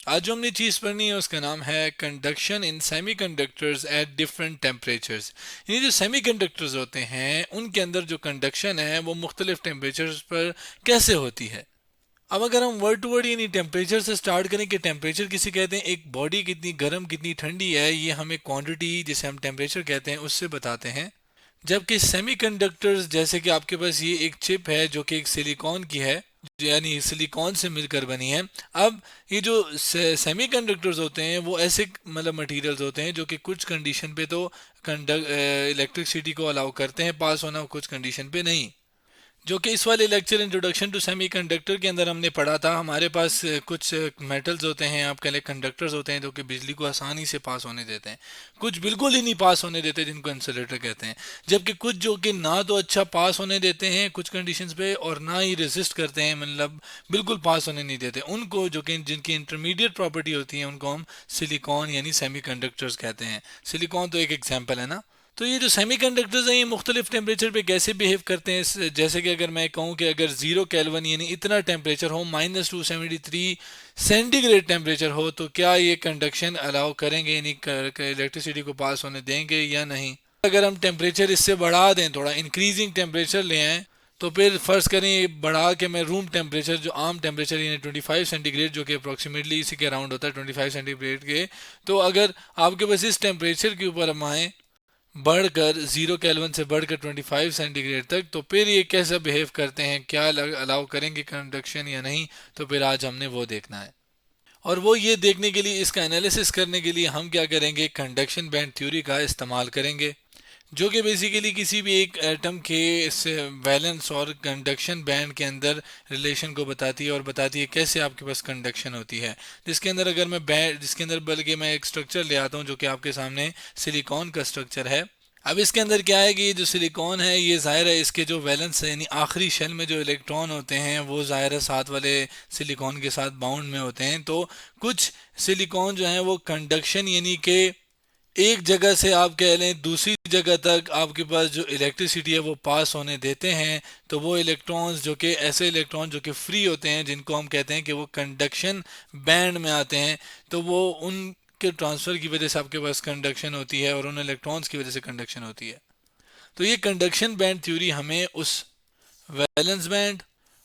आज जो हमने चीज़ पढ़नी है उसका नाम है conduction in semiconductors at different temperatures. ये जो सेमीकंडक्टर्स होते हैं उनके अंदर जो कंडक्शन है वो मुख्तलिफ टेम्परेचर्स पर कैसे होती है। अब अगर हम वर्ड टू वर्ड यानी टेम्परेचर से स्टार्ट करें कि टेम्परेचर किसी कहते हैं एक बॉडी कितनी गर्म कितनी ठंडी है, ये हमें क्वांटिटी जिसे हम टेम्परेचर कहते हैं उससे बताते हैं। जबकि सेमीकंडक्टर्स जैसे कि आपके पास ये एक चिप है जो कि एक सिलिकॉन की है, यानी सिलिकॉन से मिलकर बनी है। अब ये जो सेमीकंडक्टर्स होते हैं वो ऐसे मतलब मटेरियल्स होते हैं जो कि कुछ कंडीशन पे तो कंडक्ट इलेक्ट्रिसिटी को अलाउ करते हैं पास होना, कुछ कंडीशन पे नहीं। जो कि इस वाले लेक्चर इंट्रोडक्शन टू सेमीकंडक्टर के अंदर हमने पढ़ा था। हमारे पास कुछ मेटल्स होते हैं, आप कह लें कंडक्टर्स होते हैं जो कि बिजली को आसानी से पास होने देते हैं, कुछ बिल्कुल ही नहीं पास होने देते जिनको इंसुलेटर कहते हैं। जबकि कुछ जो कि ना तो अच्छा पास होने देते हैं कुछ कंडीशंस पे और ना ही रेजिस्ट करते हैं, मतलब बिल्कुल पास होने नहीं देते, उनको जो कि जिनकी इंटरमीडिएट प्रॉपर्टी होती है उनको हम सिलिकॉन यानी सेमीकंडक्टर्स कहते हैं। सिलिकॉन तो एक एग्जाम्पल है ना। तो ये जो सेमीकंडक्टर्स हैं ये मुख्तलिफ टेम्परेचर पे कैसे बिहेव करते हैं, जैसे कि अगर मैं कहूँ कि अगर 0 केल्विन यानी इतना टेम्परेचर हो, -273 सेंटीग्रेड टेम्परेचर हो, तो क्या ये कंडक्शन अलाउ करेंगे यानी इलेक्ट्रिसिटी को पास होने देंगे या नहीं। अगर हम टेम्परेचर इससे बढ़ा दें, थोड़ा इंक्रीजिंग टेम्परेचर ले आएँ, तो फिर फर्ज करें बढ़ा के मैं रूम टेम्परेचर जो आम टेम्परेचर यानी 25 सेंटीग्रेड जो कि अप्रॉक्सीमेटली इसी के अराउंड होता है 25 सेंटीग्रेड के, तो अगर आपके पास इस टेम्परेचर के ऊपर हम आए बढ़कर 0 केल्विन से बढ़कर 25 सेंटीग्रेड तक, तो फिर ये कैसा बिहेव करते हैं, क्या अलाउ करेंगे कंडक्शन या नहीं। तो फिर आज हमने वो देखना है, और वो ये देखने के लिए इसका एनालिसिस करने के लिए हम क्या करेंगे, कंडक्शन बैंड थ्योरी का इस्तेमाल करेंगे, जो कि बेसिकली किसी भी एक एटम के वैलेंस और कंडक्शन बैंड के अंदर रिलेशन को बताती है और बताती है कैसे आपके पास कंडक्शन होती है। जिसके अंदर अगर मैं बैंड जिसके अंदर बल्कि मैं एक स्ट्रक्चर ले आता हूँ जो कि आपके सामने सिलिकॉन का स्ट्रक्चर है। अब इसके अंदर क्या है कि ये जो सिलिकॉन है ये ज़ाहिर है इसके जो वैलेंस है यानी आखिरी शेल में जो इलेक्ट्रॉन होते हैं वो ज़ाहिर है साथ वाले सिलिकॉन के साथ बाउंड में होते हैं। तो कुछ सिलिकॉन जो है वो कंडक्शन यानी कि एक जगह से आप कह लें दूसरी जगह तक आपके पास जो इलेक्ट्रिसिटी है वो पास होने देते हैं। तो वो इलेक्ट्रॉन्स जो कि ऐसे इलेक्ट्रॉन जो कि फ्री होते हैं जिनको हम कहते हैं कि वो कंडक्शन बैंड में आते हैं, तो वो उनके ट्रांसफ़र की वजह से आपके पास कंडक्शन होती है और उन इलेक्ट्रॉन्स की वजह से कंडक्शन होती है। तो ये कंडक्शन बैंड थ्योरी हमें उस वैलेंस बैंड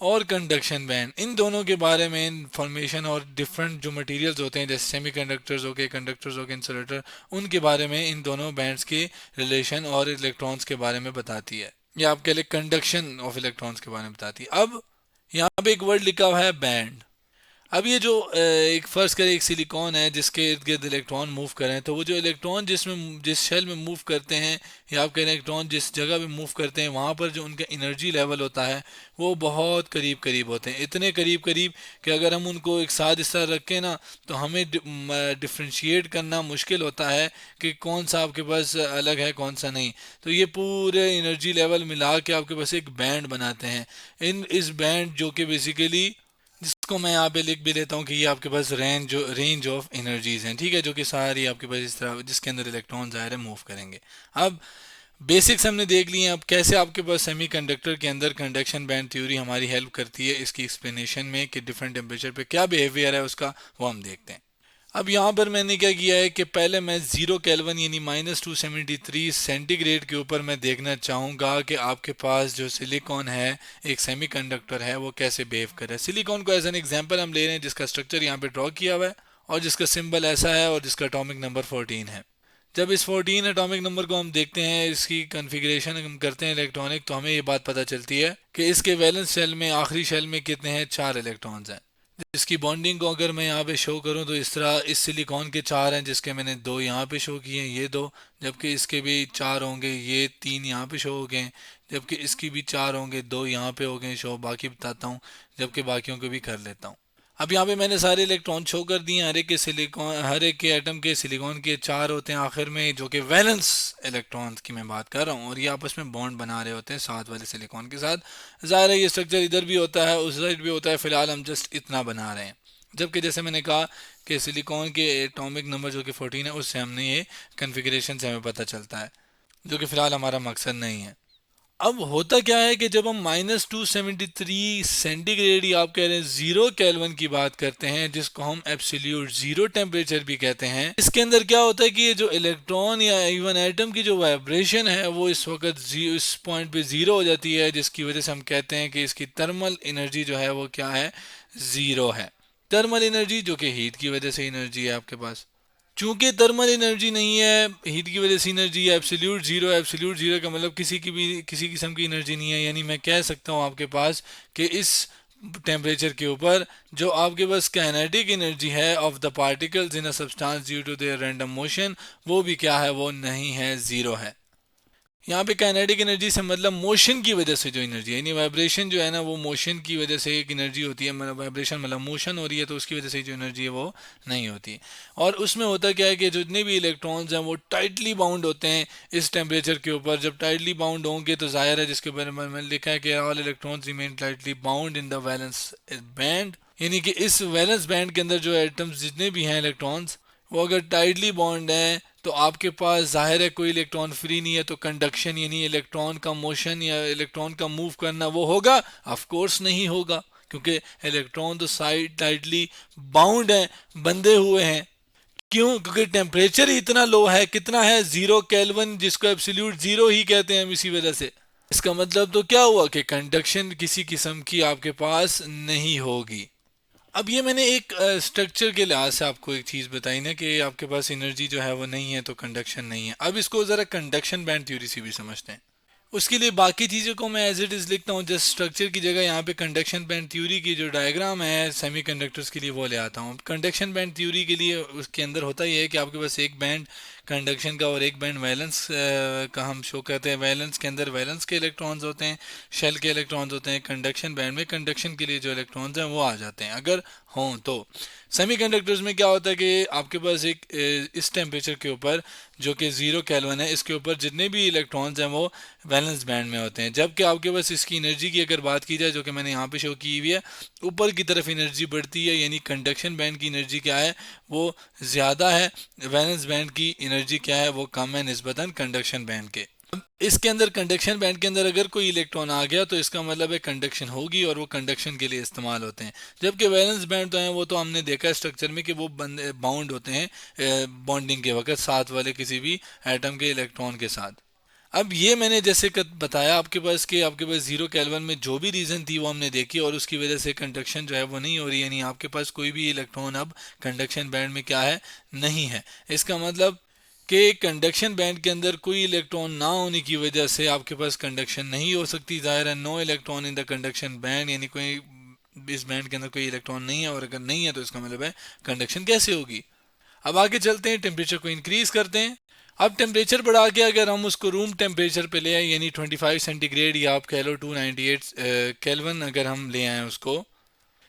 और कंडक्शन बैंड इन दोनों के बारे में इंफॉर्मेशन और डिफरेंट जो मटेरियल्स होते हैं जैसे सेमीकंडक्टर्स हो गए, कंडक्टर्स हो गए, इंसुलेटर, उनके बारे में इन दोनों बैंड्स के रिलेशन और इलेक्ट्रॉन्स के बारे में बताती है, या आप कह लें कंडक्शन ऑफ इलेक्ट्रॉन्स के बारे में बताती है। अब यहाँ पे एक वर्ड लिखा हुआ है बैंड। अब ये जो एक फर्ज करें एक सिलिकॉन है जिसके इर्द गिर्द इलेक्ट्रॉन मूव कर रहे हैं, तो वो जो इलेक्ट्रॉन जिस शेल में मूव करते हैं या आपके इलेक्ट्रॉन जिस जगह पे मूव करते हैं वहाँ पर जो उनका एनर्जी लेवल होता है वो बहुत करीब करीब होते हैं, इतने करीब करीब कि अगर हम उनको एक साथ इस तरह रखें ना तो हमें डिफ्रेंशिएट करना मुश्किल होता है कि कौन सा आपके पास अलग है कौन सा नहीं। तो ये पूरे एनर्जी लेवल मिला के आपके पास एक बैंड बनाते हैं। इस बैंड जो कि बेसिकली जिसको मैं यहाँ पे लिख भी लेता हूँ कि ये आपके पास रेंज ऑफ एनर्जीज हैं, ठीक है, जो कि सारी आपके पास इस तरह जिसके अंदर इलेक्ट्रॉन ज़ाहिर है मूव करेंगे। अब बेसिक्स हमने देख लिए हैं, अब कैसे आपके पास सेमीकंडक्टर के अंदर कंडक्शन बैंड थ्योरी हमारी हेल्प करती है इसकी एक्सप्लेनेशन में कि डिफरेंट टेम्परेचर पे क्या बिहेवियर है उसका, वो हम देखते हैं। अब यहाँ पर मैंने क्या किया है कि पहले मैं 0 केल्विन यानी -273 सेंटीग्रेड के ऊपर मैं देखना चाहूँगा कि आपके पास जो सिलिकॉन है एक सेमीकंडक्टर है वो कैसे बिहेव कर रहा है। सिलिकॉन को एज एन एग्जांपल हम ले रहे हैं जिसका स्ट्रक्चर यहाँ पे ड्रॉ किया हुआ है और जिसका सिंबल ऐसा है और जिसका एटॉमिक नंबर 14 है। जब इस 14 एटॉमिक नंबर को हम देखते हैं, इसकी कन्फिग्रेशन हम करते हैं इलेक्ट्रॉनिक, तो हमें ये बात पता चलती है कि इसके वैलेंस शेल में आखिरी शेल में कितने हैं, 4 इलेक्ट्रॉन्स हैं। इसकी बॉन्डिंग को अगर मैं यहाँ पे शो करूँ तो इस तरह इस सिलिकॉन के 4 हैं जिसके मैंने 2 यहाँ पे शो किए हैं, ये 2, जबकि इसके भी 4 होंगे, ये 3 यहाँ पे शो हो गए, जबकि इसकी भी 4 होंगे, 2 यहाँ पे हो गए शो, बाकी बताता हूँ जबकि बाकियों को भी कर लेता हूँ। अब यहाँ पे मैंने सारे इलेक्ट्रॉन शो कर दिए, हर एक के एटम के सिलिकॉन के 4 होते हैं आखिर में जो कि वैलेंस इलेक्ट्रॉन्स की मैं बात कर रहा हूँ, और ये आपस में बॉन्ड बना रहे होते हैं साथ वाले सिलिकॉन के साथ। ज़ाहिर है ये स्ट्रक्चर इधर भी होता है उस साइड भी होता है, फिलहाल हम जस्ट इतना बना रहे हैं। जबकि जैसे मैंने कहा कि सिलिकॉन के एटॉमिक नंबर जो कि 14 है उससे हमने ये कन्फिग्रेशन से हमें पता चलता है, जो कि फ़िलहाल हमारा मकसद नहीं है। अब होता क्या है कि जब हम -273 सेंटीग्रेड या आप कह रहे हैं 0 केल्विन की बात करते हैं, जिसको हम एब्सोल्यूट जीरो टेम्परेचर भी कहते हैं, इसके अंदर क्या होता है कि ये जो इलेक्ट्रॉन या इवन एटम की जो वाइब्रेशन है वो इस वक्त इस पॉइंट पे ज़ीरो हो जाती है, जिसकी वजह से हम कहते हैं कि इसकी थर्मल एनर्जी जो है वो क्या है, ज़ीरो है। थर्मल एनर्जी जो कि हीट की वजह से एनर्जी है आपके पास। चूंकि थर्मल एनर्जी नहीं है, हीट की वजह से एनर्जी है, एब्सोल्यूट जीरो का मतलब किसी की भी किसी किस्म की एनर्जी नहीं है। यानी मैं कह सकता हूँ आपके पास कि इस टेम्परेचर के ऊपर जो आपके पास काइनेटिक एनर्जी है of the particles in a substance due to their random motion, वो भी क्या है, वो नहीं है, ज़ीरो है। यहाँ पे काइनेटिक एनर्जी से मतलब मोशन की वजह से जो एनर्जी है, यानी वाइब्रेशन जो है ना वो मोशन की वजह से एक एनर्जी होती है, मतलब वाइब्रेशन मतलब मोशन हो रही है तो उसकी वजह से जो एनर्जी है वो नहीं होती। और उसमें होता क्या है कि जितने भी इलेक्ट्रॉन्स हैं वो टाइटली बाउंड होते हैं इस टेम्परेचर के ऊपर। जब टाइटली बाउंड होंगे तो जाहिर है, जिसके बारे में मैंने लिखा है कि all electrons remain tightly bound in the valence band, यानी कि इस वैलेंस बैंड के अंदर जो एटम्स जितने भी हैं इलेक्ट्रॉन्स, वो अगर टाइटली बॉन्ड है तो आपके पास जाहिर है कोई इलेक्ट्रॉन फ्री नहीं है, तो कंडक्शन यानी इलेक्ट्रॉन का मोशन या इलेक्ट्रॉन का मूव करना वो होगा? ऑफ कोर्स नहीं होगा, क्योंकि इलेक्ट्रॉन तो साइड टाइटली बाउंड है, बंधे हुए हैं। क्यों? क्योंकि टेम्परेचर ही इतना लो है, कितना है, 0 केल्विन, जिसको एब्सोल्यूट जीरो ही कहते हैं हम इसी वजह से। इसका मतलब तो क्या हुआ कि कंडक्शन किसी किस्म की आपके पास नहीं होगी। अब ये मैंने एक स्ट्रक्चर के लिहाज से आपको एक चीज़ बताई ना कि आपके पास एनर्जी जो है वो नहीं है तो कंडक्शन नहीं है। अब इसको ज़रा कंडक्शन बैंड थ्योरी से भी समझते हैं। उसके लिए बाकी चीज़ों को मैं एज इट इज़ लिखता हूँ, जस्ट स्ट्रक्चर की जगह यहाँ पे कंडक्शन बैंड थ्योरी की जो डायग्राम है सेमीकंडक्टर्स के लिए वो ले आता हूँ। कंडक्शन बैंड थ्योरी के लिए उसके अंदर होता ये है कि आपके पास एक बैंड कंडक्शन का और एक बैंड वैलेंस का हम शो करते हैं। वैलेंस के अंदर वैलेंस के इलेक्ट्रॉन्स होते हैं, शेल के इलेक्ट्रॉन्स होते हैं। कंडक्शन बैंड में कंडक्शन के लिए जो इलेक्ट्रॉन्स हैं वो आ जाते हैं अगर हों तो। सेमीकंडक्टर्स में क्या होता है कि आपके पास एक इस टेम्परेचर के ऊपर जो कि 0 केल्विन है, इसके ऊपर जितने भी इलेक्ट्रॉन्स हैं वो वैलेंस बैंड में होते हैं। जबकि आपके पास इसकी एनर्जी की अगर बात की जाए, जो कि मैंने यहाँ पे शो की हुई है, ऊपर की तरफ एनर्जी बढ़ती है, यानी कंडक्शन बैंड की एनर्जी क्या है, वो ज़्यादा है। वैलेंस बैंड की एनर्जी क्या है, वो कम है निस्बतन कंडक्शन बैंड के। इसके अंदर कंडक्शन बैंड के अंदर अगर कोई इलेक्ट्रॉन आ गया तो इसका मतलब है कंडक्शन होगी और वो कंडक्शन के लिए इस्तेमाल होते हैं। जबकि वैलेंस बैंड तो हैं वो तो हमने देखा है स्ट्रक्चर में कि वो बाउंड होते हैं बॉन्डिंग के वक्त साथ वाले किसी भी एटम के इलेक्ट्रॉन के साथ। अब ये मैंने जैसे बताया आपके पास कि आपके पास 0 केल्विन में जो भी रीज़न थी वो हमने देखी और उसकी वजह से कंडक्शन जो है वो नहीं हो रही, यानी आपके पास कोई भी इलेक्ट्रॉन अब कंडक्शन बैंड में क्या है, नहीं है। इसका मतलब कि कंडक्शन बैंड के अंदर कोई इलेक्ट्रॉन ना होने की वजह से आपके पास कंडक्शन नहीं हो सकती। जाहिर है no electron in the conduction band, यानी कोई इस बैंड के अंदर कोई इलेक्ट्रॉन नहीं है, और अगर नहीं है तो इसका मतलब है कंडक्शन कैसे होगी। अब आगे चलते हैं, टेम्परेचर को इंक्रीज करते हैं। अब टेम्परेचर बढ़ा के अगर हम उसको रूम टेम्परेचर पे ले आए, यानी 25 सेंटीग्रेड या आप कह लो 298 केल्विन अगर हम ले आए उसको,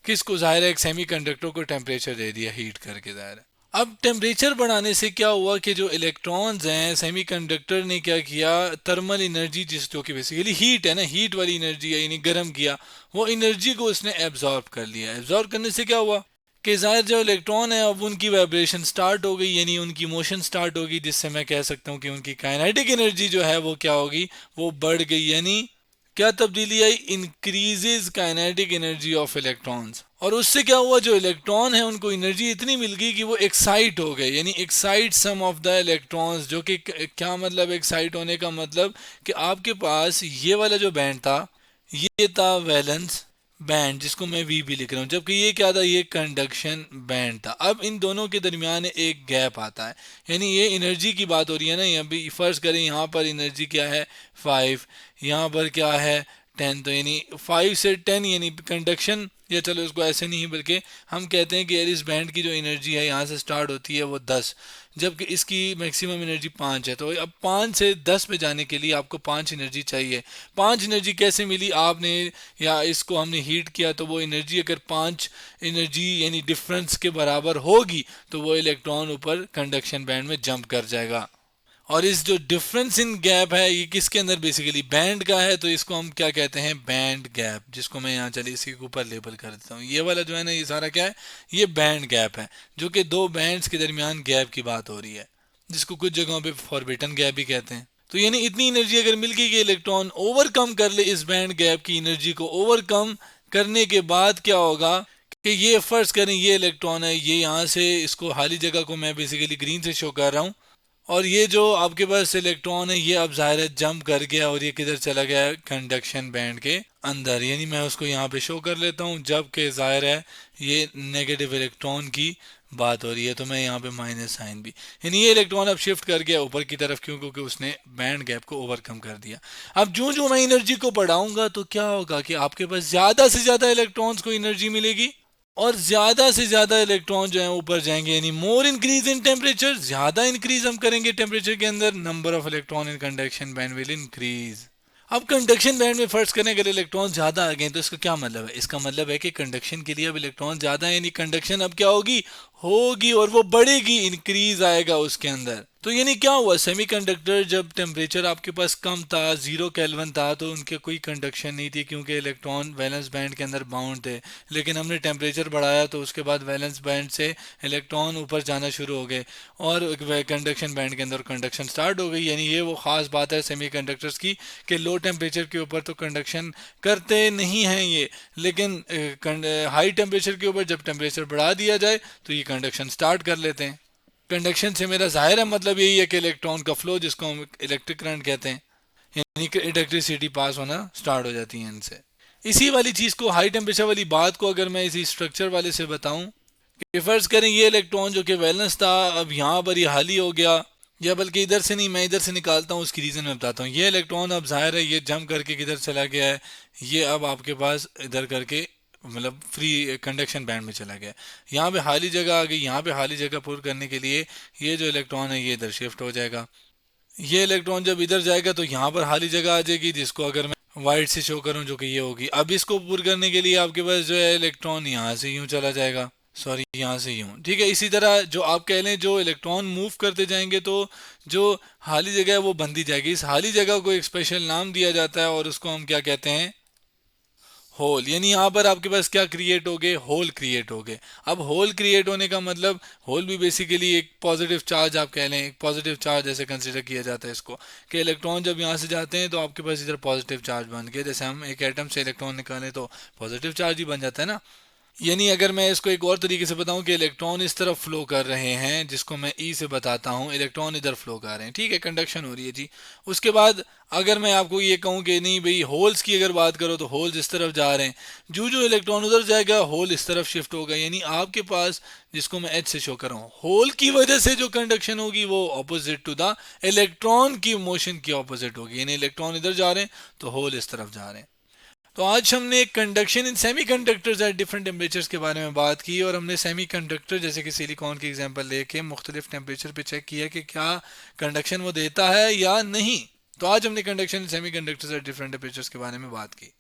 किसको, जाहिर है एक सेमी कंडक्टर को टेम्परेचर दे दिया हीट करके। जाहिर है अब टेम्परेचर बढ़ाने से क्या हुआ कि जो इलेक्ट्रॉन्स हैं सेमीकंडक्टर ने क्या किया, थर्मल एनर्जी जिस जो कि बेसिकली हीट है ना, हीट वाली एनर्जी है, यानी गर्म किया, वो एनर्जी को उसने एब्जॉर्ब कर लिया। एब्जॉर्ब करने से क्या हुआ कि जाहिर जो इलेक्ट्रॉन है अब उनकी वाइब्रेशन स्टार्ट हो गई, यानी उनकी मोशन स्टार्ट होगी, जिससे मैं कह सकता हूँ कि उनकी काइनेटिक एनर्जी जो है वो क्या होगी, वो बढ़ गई। यानी क्या तब्दीली आई, increases kinetic energy of electrons. और उससे क्या हुआ, जो इलेक्ट्रॉन है उनको एनर्जी इतनी मिल गई कि वो एक्साइट हो गए, यानी excite some of the electrons. जो कि क्या मतलब एक्साइट होने का मतलब कि आपके पास ये वाला जो बैंड था ये था वैलेंस बैंड, जिसको मैं वी भी लिख रहा हूँ, जबकि ये क्या था, ये कंडक्शन बैंड था। अब इन दोनों के दरमियान एक गैप आता है, यानी ये एनर्जी की बात हो रही है ना। यहाँ भी फर्ज करें यहाँ पर एनर्जी क्या है 5, यहाँ पर क्या है 10, तो यानी 5 से 10 यानी कंडक्शन, या चलो इसको ऐसे नहीं बल्कि हम कहते हैं कि यार इस बैंड की जो एनर्जी है यहाँ से स्टार्ट होती है वो 10, जबकि इसकी मैक्सिमम एनर्जी 5 है। तो अब 5 से 10 पे जाने के लिए आपको 5 एनर्जी चाहिए। 5 एनर्जी कैसे मिली आपने, या इसको हमने हीट किया तो वो एनर्जी अगर 5 एनर्जी यानी डिफरेंस के बराबर होगी तो वो इलेक्ट्रॉन ऊपर कंडक्शन बैंड में जंप कर जाएगा। और इस जो डिफरेंस इन गैप है ये किसके अंदर, बेसिकली बैंड का है, तो इसको हम क्या कहते हैं, बैंड गैप, जिसको मैं यहाँ चलिए इसी के ऊपर लेबल कर देता हूँ। ये वाला जो है ना ये सारा क्या है, ये बैंड गैप है, जो कि दो बैंड्स के दरमियान गैप की बात हो रही है, जिसको कुछ जगहों पे फॉरबिटन गैप भी कहते हैं। तो यानी इतनी एनर्जी अगर मिल गई कि इलेक्ट्रॉन ओवरकम कर ले इस बैंड गैप की एनर्जी को, ओवरकम करने के बाद क्या होगा कि ये फर्ज करें ये इलेक्ट्रॉन है, ये यहाँ से इसको खाली जगह को मैं बेसिकली ग्रीन से शो कर रहा हूँ, और ये जो आपके पास इलेक्ट्रॉन है ये अब ज़ाहिर है जंप कर गया और ये किधर चला गया, कंडक्शन बैंड के अंदर। यानी मैं उसको यहाँ पे शो कर लेता हूँ, जबकि ज़ाहिर है ये नेगेटिव इलेक्ट्रॉन की बात हो रही है, तो मैं यहाँ पे माइनस साइन भी, यानी ये इलेक्ट्रॉन अब शिफ्ट कर गया ऊपर की तरफ, क्यों, क्योंकि उसने बैंड गैप को ओवरकम कर दिया। अब जो जो मैं एनर्जी को बढ़ाऊंगा तो क्या होगा कि आपके पास ज़्यादा से ज़्यादा इलेक्ट्रॉन्स को एनर्जी मिलेगी, और ज्यादा से ज्यादा इलेक्ट्रॉन जो है ऊपर जाएंगे, यानी मोर इंक्रीज इन टेम्परेचर, ज्यादा इंक्रीज हम करेंगे टेम्परेचर के अंदर, number of electron in conduction band will increase. अब कंडक्शन बैंड में फर्ज करें अगर इलेक्ट्रॉन ज्यादा आ गए तो इसका क्या मतलब है, इसका मतलब है कि कंडक्शन के लिए अब इलेक्ट्रॉन ज्यादा है, यानी कंडक्शन अब क्या होगी, होगी, और वो बढ़ेगी, इंक्रीज आएगा उसके अंदर। तो यानी क्या हुआ, सेमीकंडक्टर जब टेम्परेचर आपके पास कम था, 0 केल्विन था, तो उनके कोई कंडक्शन नहीं थी क्योंकि इलेक्ट्रॉन वैलेंस बैंड के अंदर बाउंड थे। लेकिन हमने टेम्परेचर बढ़ाया तो उसके बाद वैलेंस बैंड से इलेक्ट्रॉन ऊपर जाना शुरू हो गए और कंडक्शन बैंड के अंदर कंडक्शन स्टार्ट हो गई। यानी ये वो ख़ास बात है सेमीकंडक्टर्स की कि लो टेम्परेचर के ऊपर तो कंडक्शन करते नहीं हैं ये, लेकिन हाई टेम्परेचर के ऊपर जब टेम्परेचर बढ़ा दिया जाए तो ये कंडक्शन स्टार्ट कर लेते हैं। कंडक्शन से मेरा जाहिर है मतलब यही है कि इलेक्ट्रॉन का फ्लो, जिसको हम इलेक्ट्रिक करंट कहते हैं, यानी कि इलेक्ट्रिसिटी पास होना स्टार्ट हो जाती है इनसे। इसी वाली चीज़ को, हाई टेम्परेचर वाली बात को अगर मैं इसी स्ट्रक्चर वाले से बताऊं कि फ़र्ज़ करें ये इलेक्ट्रॉन जो कि वैलेंस था अब यहाँ पर ये हाली हो गया, या बल्कि इधर से नहीं, मैं इधर से निकालता हूँ, उसकी रीज़न मैं बताता हूँ। ये इलेक्ट्रॉन अब जाहिर है ये जंप करके किधर चला गया है, ये अब आपके पास इधर करके मतलब फ्री कंडक्शन बैंड में चला गया, यहाँ पे खाली जगह आ गई, यहाँ पे खाली जगह पूरी करने के लिए ये जो इलेक्ट्रॉन है ये इधर शिफ्ट हो जाएगा। ये इलेक्ट्रॉन जब इधर जाएगा तो यहाँ पर खाली जगह आ जाएगी, जिसको अगर मैं वाइट से शो करूँ जो कि ये होगी। अब इसको पूरा करने के लिए आपके पास जो है इलेक्ट्रॉन यहाँ से यूँ चला जाएगा, सॉरी यहाँ से यूँ, ठीक है। इसी तरह जो आप कह लें जो इलेक्ट्रॉन मूव करते जाएंगे तो जो खाली जगह है वो बनती जाएगी। इस खाली जगह को एक स्पेशल नाम दिया जाता है और उसको हम क्या कहते हैं, होल। यानी यहाँ पर आपके पास क्या क्रिएट हो गए, होल क्रिएट हो गए। अब होल क्रिएट होने का मतलब, होल भी बेसिकली एक पॉजिटिव चार्ज आप कह लें, एक पॉजिटिव चार्ज ऐसे कंसिडर किया जाता है इसको, कि इलेक्ट्रॉन जब यहाँ से जाते हैं तो आपके पास इधर पॉजिटिव चार्ज बन गया। जैसे हम एक एटम से इलेक्ट्रॉन निकालें तो पॉजिटिव चार्ज ही बन जाता है ना। यानी अगर मैं इसको एक और तरीके से बताऊं कि इलेक्ट्रॉन इस तरफ फ्लो कर रहे हैं, जिसको मैं ई से बताता हूं, इलेक्ट्रॉन इधर फ्लो कर रहे हैं, ठीक है, कंडक्शन हो रही है जी। उसके बाद अगर मैं आपको ये कहूं कि नहीं भाई होल्स की अगर बात करो तो होल्स इस तरफ जा रहे हैं, जो इलेक्ट्रॉन उधर जाएगा होल इस तरफ शिफ्ट होगा। यानी आपके पास, जिसको मैं एच से शो कर रहा हूँ, होल की वजह से जो कंडक्शन होगी वो ऑपोजिट टू द इलेक्ट्रॉन की मोशन की ऑपोजिट होगी। यानी इलेक्ट्रॉन इधर जा रहे हैं तो होल इस तरफ जा रहे हैं। तो आज हमने conduction in semiconductors at different temperatures के बारे में बात की, और हमने सेमीकंडक्टर जैसे कि सिलिकॉन की एग्जांपल लेके मुख्तलिफ टेम्परेचर पे चेक किया कि क्या कंडक्शन वो देता है या नहीं। तो आज हमने conduction in semiconductors at different temperatures के बारे में बात की।